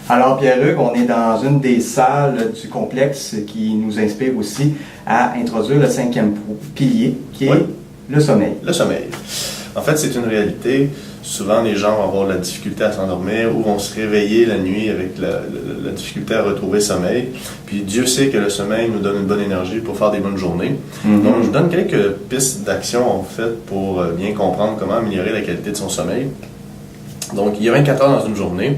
Alors Pierre-Luc, on est dans une des salles du complexe qui nous inspire aussi à introduire le cinquième pilier, qui est le sommeil. Le sommeil. En fait, c'est une réalité. Souvent, les gens vont avoir de la difficulté à s'endormir ou vont se réveiller la nuit avec la difficulté à retrouver le sommeil. Puis Dieu sait que le sommeil nous donne une bonne énergie pour faire des bonnes journées. Donc, je vous donne quelques pistes d'action en fait pour bien comprendre comment améliorer la qualité de son sommeil. Donc, il y a 24 heures dans une journée.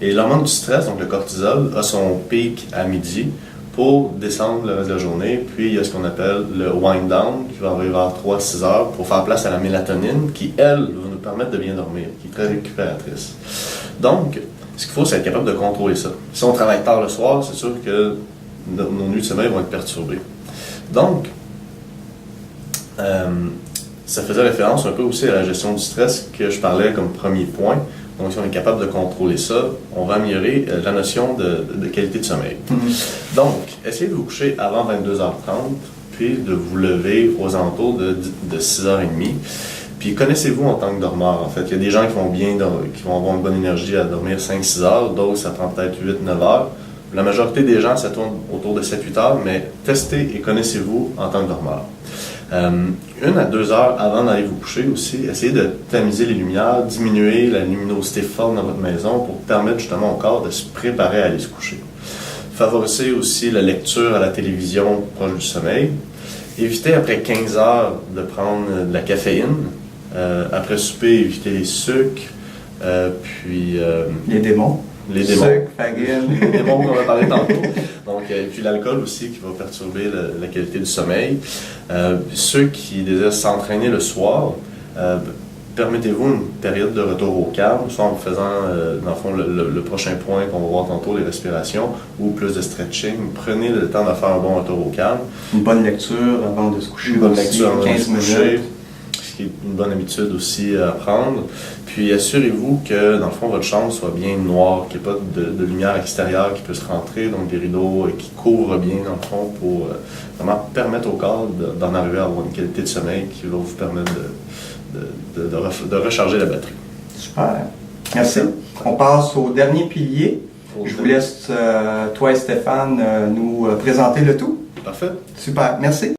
Et l'hormone du stress, donc le cortisol, a son pic à midi pour descendre le reste de la journée. Puis il y a ce qu'on appelle le wind down qui va arriver vers 3-6 heures pour faire place à la mélatonine qui, elle, va nous permettre de bien dormir, qui est très récupératrice. Donc, ce qu'il faut, c'est être capable de contrôler ça. Si on travaille tard le soir, c'est sûr que nos nuits de sommeil vont être perturbées. Donc, ça faisait référence un peu aussi à la gestion du stress que je parlais comme premier point. Donc, si on est capable de contrôler ça, on va améliorer la notion de qualité de sommeil. Donc, essayez de vous coucher avant 22h30, puis de vous lever aux alentours de 6h30. Puis, connaissez-vous en tant que dormeur, en fait. Il y a des gens qui vont avoir une bonne énergie à dormir 5-6 heures, d'autres, ça prend peut-être 8-9 heures. La majorité des gens, ça tourne autour de 7-8 heures, mais testez et connaissez-vous en tant que dormeur. 1 à 2 heures avant d'aller vous coucher aussi, essayez de tamiser les lumières, diminuer la luminosité forte dans votre maison pour permettre justement au corps de se préparer à aller se coucher. Favorisez aussi la lecture à la télévision proche du sommeil. Évitez après 15 heures de prendre de la caféine. Après souper, évitez les sucres. Les démons. Les démons. Sucre, farine. Les démons qu'on va parler tantôt. Donc, puis l'alcool aussi qui va perturber la qualité du sommeil. Ceux qui désirent s'entraîner le soir, permettez-vous une période de retour au calme, soit en faisant, dans le fond, le prochain point qu'on va voir tantôt, les respirations, ou plus de stretching. Prenez le temps de faire un bon retour au calme. Une bonne lecture avant de se coucher. Une bonne aussi, lecture avant 15 de se minutes. coucher. Ce qui est une bonne habitude aussi à prendre. Puis assurez-vous que, dans le fond, votre chambre soit bien noire, qu'il n'y ait pas de lumière extérieure qui puisse rentrer, donc des rideaux qui couvrent bien, dans le fond, pour vraiment permettre au corps d'en arriver à avoir une qualité de sommeil qui va vous permettre de recharger la batterie. Super. Merci. On passe au dernier pilier. Je vous laisse, toi et Stéphane, nous présenter le tout. Parfait. Super. Merci.